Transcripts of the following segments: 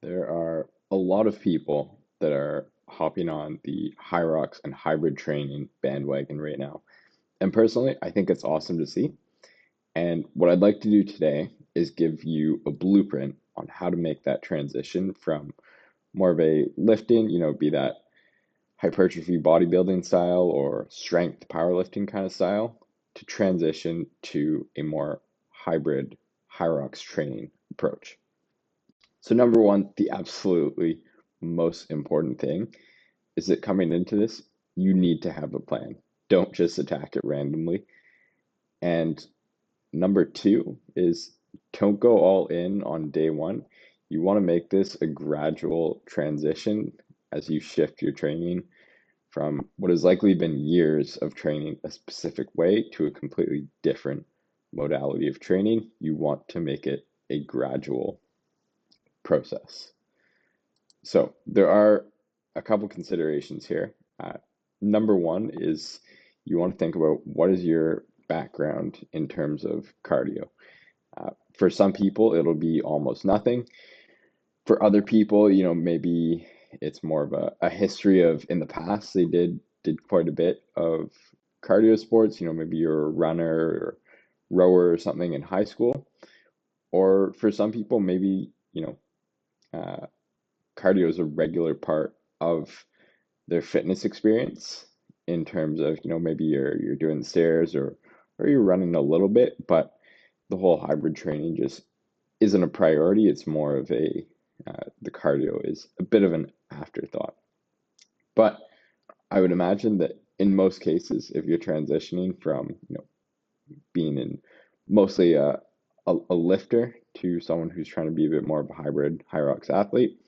There are a lot of people that are hopping on the Hyrox and hybrid training bandwagon right now. And personally, I think it's awesome to see. And what I'd like to do today is give you a blueprint on how to make that transition from more of a lifting, be that hypertrophy bodybuilding style or strength powerlifting kind of style, to transition to a more hybrid Hyrox training approach. So number one, the absolutely most important thing is that coming into this, you need to have a plan. Don't just attack it randomly. And number two is don't go all in on day one. You want to make this a gradual transition as you shift your training from what has likely been years of training a specific way to a completely different modality of training. You want to make it a gradual process. So there are a couple considerations here. Number one is you want to think about what is your background in terms of cardio. For some people, it'll be almost nothing. For other people, maybe it's more of a history of in the past they did quite a bit of cardio sports. Maybe you're a runner or rower or something in high school. Or for some people, maybe, uh, cardio is a regular part of their fitness experience in terms of, maybe you're doing the stairs or you're running a little bit, but the whole hybrid training just isn't a priority. It's more of the cardio is a bit of an afterthought. But I would imagine that in most cases, if you're transitioning from, being in mostly a lifter to someone who's trying to be a bit more of a hybrid Hyrox athlete,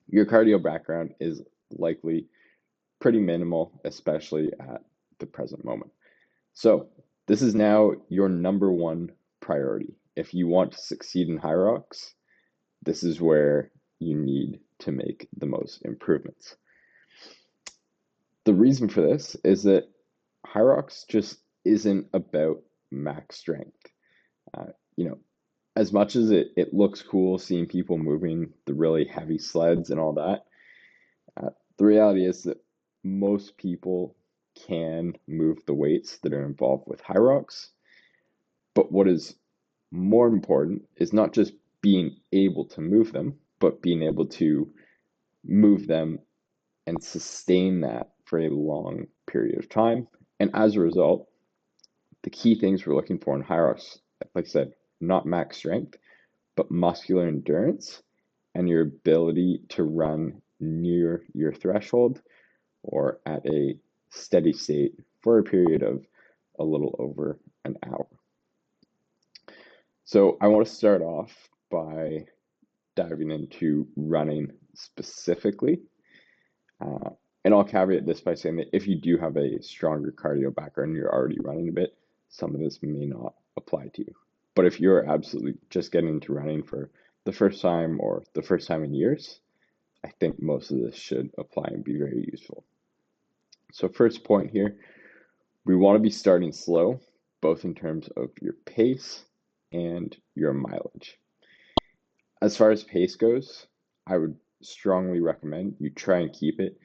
your cardio background is likely pretty minimal, especially at the present moment. So this is now your number one priority. If you want to succeed in Hyrox, this is where you need to make the most improvements. The reason for this is that Hyrox just isn't about max strength. Uh, you know, as much as it looks cool seeing people moving the really heavy sleds and all that, uh, the reality is that most people can move the weights that are involved with Hyrox. But what is more important is not just being able to move them, but being able to move them and sustain that for a long period of time. And as a result, the key things we're looking for in Hyrox, like I said, not max strength, but muscular endurance and your ability to run near your threshold or at a steady state for a period of a little over an hour. So I want to start off by diving into running specifically. Uh, and I'll caveat this by saying that if you do have a stronger cardio background, you're already running a bit, some of this may not apply to you. But if you're absolutely just getting into running for the first time or the first time in years, I think most of this should apply and be very useful. So first point here, we want to be starting slow, both in terms of your pace and your mileage. As far as pace goes, I would strongly recommend you try and keep it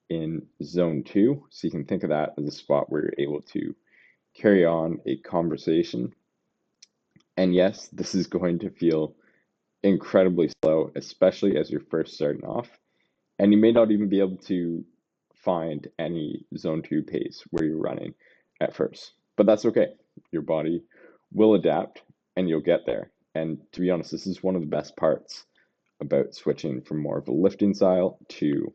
in zone 2. So you can think of that as a spot where you're able to carry on a conversation. And yes, this is going to feel incredibly slow, especially as you're first starting off. And you may not even be able to find any zone 2 pace where you're running at first. But that's okay. Your body will adapt and you'll get there. And to be honest, this is one of the best parts about switching from more of a lifting style to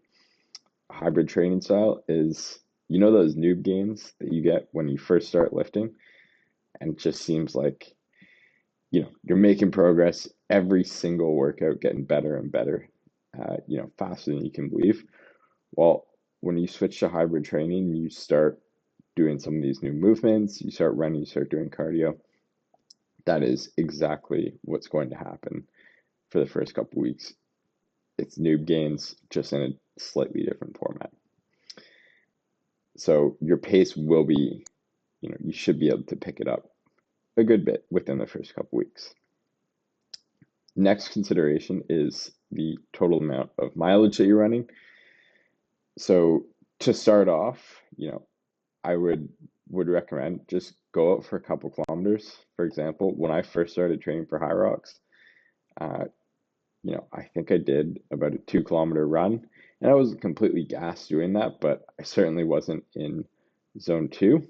a hybrid training style is those noob gains that you get when you first start lifting, and it just seems like you're making progress every single workout, getting better and better, faster than you can believe. Well, when you switch to hybrid training, you start doing some of these new movements, you start running, you start doing cardio. That is exactly what's going to happen for the first couple weeks. It's noob gains, just in a slightly different format. So your pace will be, you should be able to pick it up a good bit within the first couple weeks. Next consideration is the total amount of mileage that you're running. So to start off, I would recommend just go out for a couple kilometers. For example, when I first started training for Hyrox, uh, I think I did about a 2 kilometer run, and I was completely gassed doing that, but I certainly wasn't in zone two.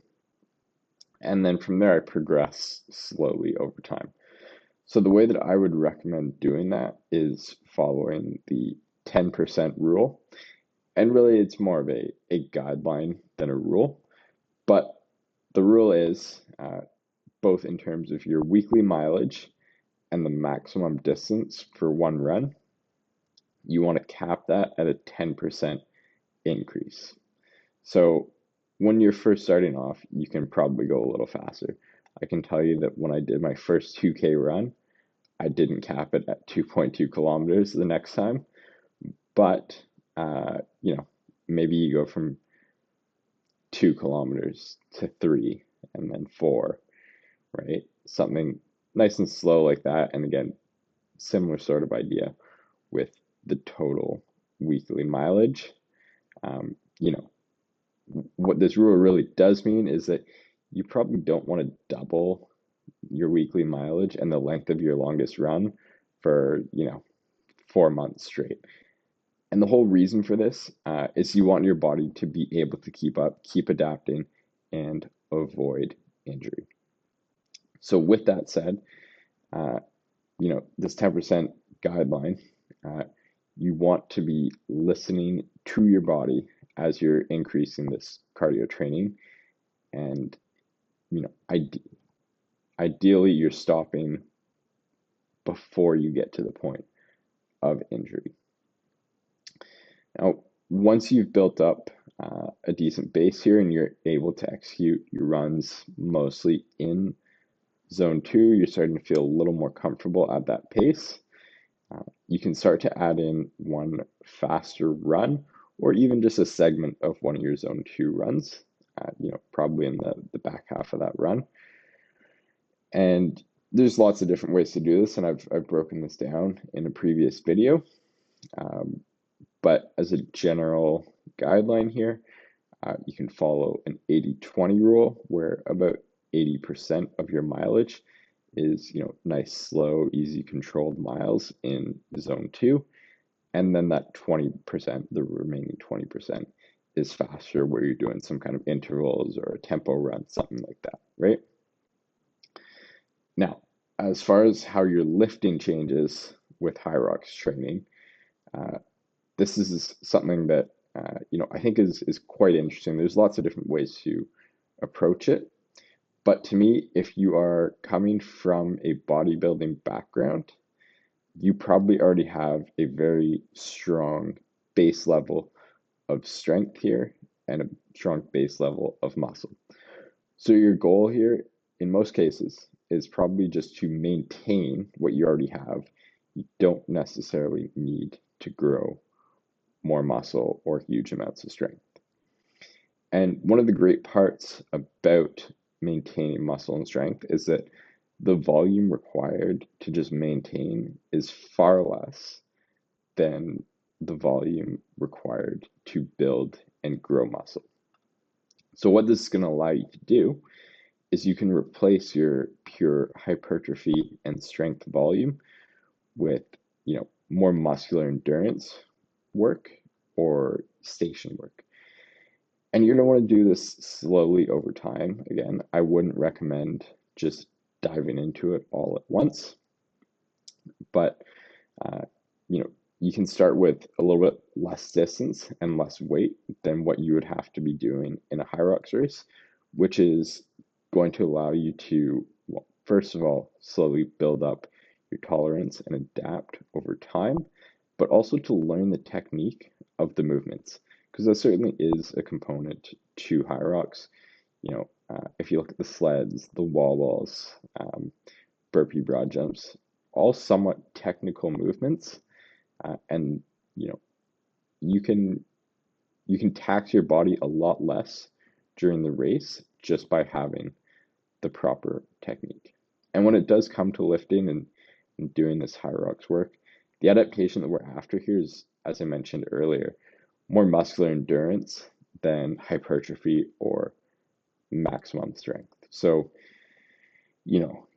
And then from there, I progress slowly over time. So the way that I would recommend doing that is following the 10% rule. And really, it's more of a guideline than a rule. But the rule is both in terms of your weekly mileage and the maximum distance for one run, you want to cap that at a 10% increase. So when you're first starting off, you can probably go a little faster. I can tell you that when I did my first 2K run, I didn't cap it at 2.2 kilometers the next time, but maybe you go from 2 kilometers to 3 and then 4, right? Something nice and slow like that. And again, similar sort of idea with the total weekly mileage. Um, you know, what this rule really does mean is that you probably don't want to double your weekly mileage and the length of your longest run for, 4 months straight. And the whole reason for this is you want your body to be able to keep up, keep adapting, and avoid injury. So with that said, uh, this 10% guideline, you want to be listening to your body as you're increasing this cardio training. And, ideally you're stopping before you get to the point of injury. Now, once you've built up a decent base here and you're able to execute your runs mostly in zone two, you're starting to feel a little more comfortable at that pace. You can start to add in one faster run or even just a segment of one of your zone two runs, probably in the back half of that run. And there's lots of different ways to do this, and I've broken this down in a previous video. But as a general guideline here, you can follow an 80-20 rule where about 80% of your mileage is, nice, slow, easy controlled miles in zone two. And then that 20%, the remaining 20% is faster where you're doing some kind of intervals or a tempo run, something like that, right? Now, as far as how your lifting changes with Hyrox training, this is something that I think is quite interesting. There's lots of different ways to approach it, but to me, if you are coming from a bodybuilding background, you probably already have a very strong base level of strength here and a strong base level of muscle. So your goal here, in most cases, is probably just to maintain what you already have. You don't necessarily need to grow more muscle or huge amounts of strength. And one of the great parts about maintaining muscle and strength is that the volume required to just maintain is far less than the volume required to build and grow muscle. So what this is going to allow you to do is you can replace your pure hypertrophy and strength volume with, more muscular endurance work or station work. And you're going to want to do this slowly over time. Again, I wouldn't recommend just diving into it all at once, but you can start with a little bit less distance and less weight than what you would have to be doing in a Hyrox race, which is going to allow you to, well, first of all, slowly build up your tolerance and adapt over time, but also to learn the technique of the movements, because that certainly is a component to Hyrox. If you look at the sleds, the wall balls, burpee broad jumps, all somewhat technical movements, and you can tax your body a lot less during the race just by having the proper technique. And when it does come to lifting and doing this Hyrox work, The adaptation that we're after here is, as I mentioned earlier, more muscular endurance than hypertrophy or maximum strength. So, you know,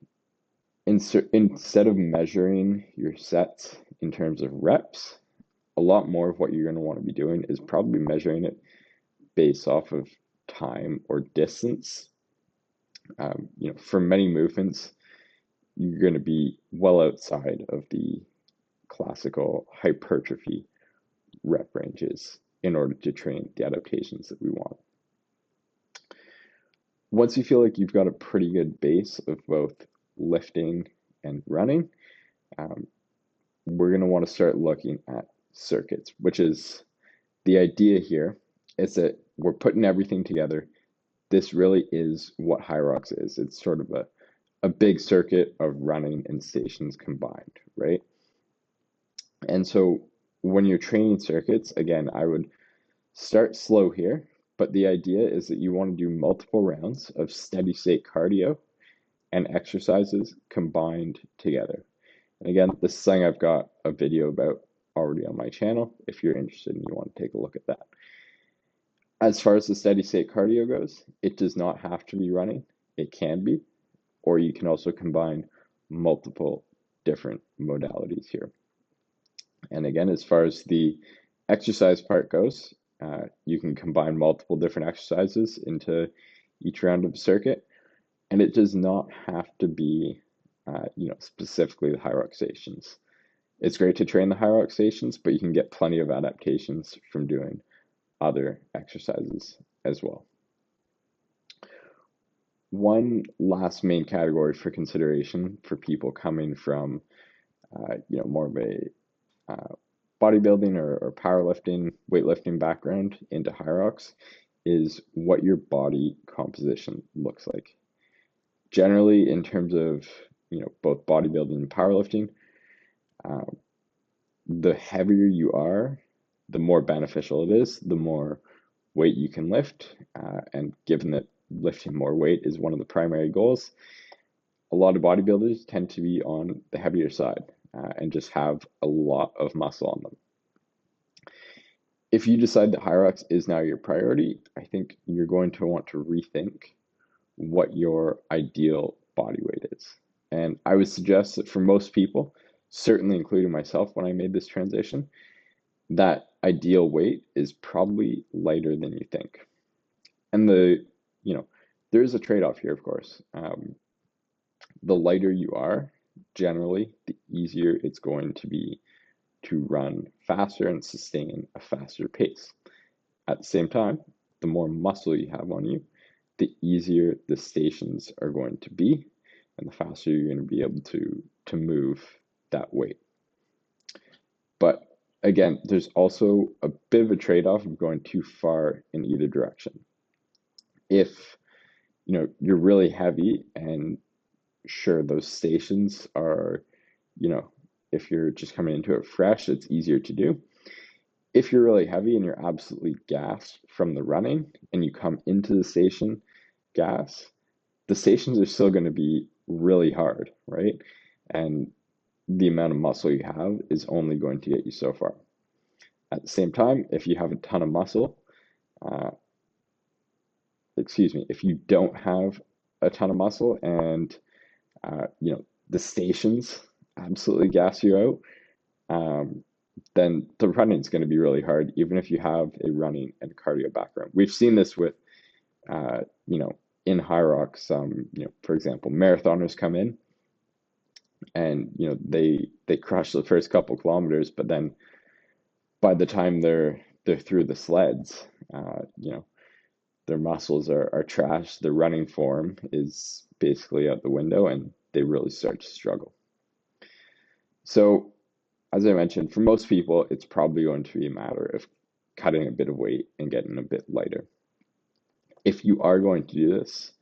instead of measuring your sets in terms of reps, a lot more of what you're going to want to be doing is probably measuring it based off of time or distance. For many movements, you're going to be well outside of the classical hypertrophy rep ranges in order to train the adaptations that we want. Once you feel like you've got a pretty good base of both lifting and running, um, we're going to want to start looking at circuits, which is the idea here is that we're putting everything together. This really is what Hyrox is. It's sort of a big circuit of running and stations combined, right? And so when you're training circuits, again, I would start slow here, but the idea is that you want to do multiple rounds of steady state cardio and exercises combined together. And again, this is something I've got a video about already on my channel if you're interested and you want to take a look at that. As far as the steady state cardio goes, it does not have to be running. It can be, or you can also combine multiple different modalities here. And again, as far as the exercise part goes, you can combine multiple different exercises into each round of the circuit, and it does not have to be, specifically the Hyrox stations. It's great to train the Hyrox stations, but you can get plenty of adaptations from doing other exercises as well. One last main category for consideration for people coming from, more of a bodybuilding or powerlifting, weightlifting background into Hyrox is what your body composition looks like. Generally, in terms of both bodybuilding and powerlifting, the heavier you are, the more beneficial it is, the more weight you can lift, and given that lifting more weight is one of the primary goals, a lot of bodybuilders tend to be on the heavier side and just have a lot of muscle on them. If you decide that Hyrox is now your priority, I think you're going to want to rethink what your ideal body weight is. And I would suggest that for most people, certainly including myself when I made this transition, that ideal weight is probably lighter than you think. And there is a trade-off here, of course. The lighter you are, generally, the easier it's going to be to run faster and sustain a faster pace. At the same time, the more muscle you have on you, the easier the stations are going to be, and the faster you're going to be able to move that weight. But again, there's also a bit of a trade-off of going too far in either direction. If you're really heavy, and sure, those stations are, if you're just coming into it fresh, it's easier to do. If you're really heavy and you're absolutely gassed from the running and you come into the station gas, the stations are still going to be really hard, right? And the amount of muscle you have is only going to get you so far. At the same time, if you have a ton of muscle, if you don't have a ton of muscle and, the stations absolutely gas you out, then the running is going to be really hard, even if you have a running and cardio background. We've seen this with, in Hyrox, for example, marathoners come in and, they crush the first couple kilometers, but then by the time they're through the sleds, their muscles are trashed, their running form is basically out the window, and they really start to struggle. So, as I mentioned, for most people, it's probably going to be a matter of cutting a bit of weight and getting a bit lighter. If you are going to do this,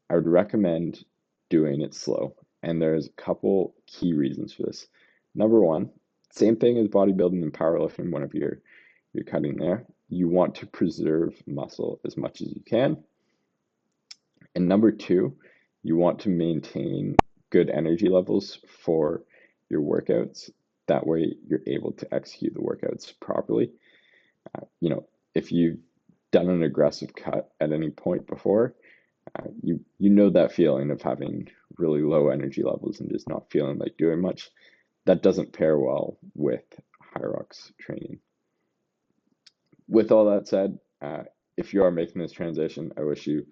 I would recommend doing it slow. And there's a couple key reasons for this. Number one, same thing as bodybuilding and powerlifting whenever you're cutting there. You want to preserve muscle as much as you can. And number two, you want to maintain good energy levels for your workouts That way, you're able to execute the workouts properly. You know, if you've done an aggressive cut at any point before, you know that feeling of having really low energy levels and just not feeling like doing much. That doesn't pair well with Hyrox training. With all that said, if you are making this transition, I wish you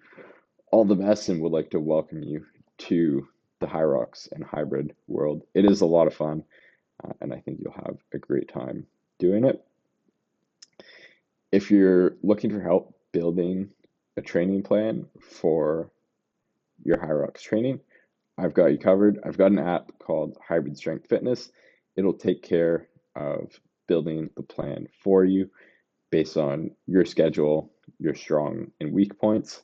all the best and would like to welcome you to the Hyrox and hybrid world. It is a lot of fun, and I think you'll have a great time doing it. If you're looking for help building a training plan for your Hyrox training, I've got you covered. I've got an app called Hybrid Strength Fitness. It'll take care of building the plan for you based on your schedule, your strong and weak points,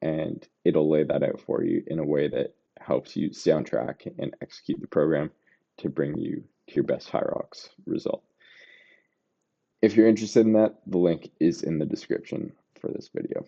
and it'll lay that out for you in a way that helps you stay on track and execute the program to bring you to your best Hyrox result. If you're interested in that, the link is in the description for this video.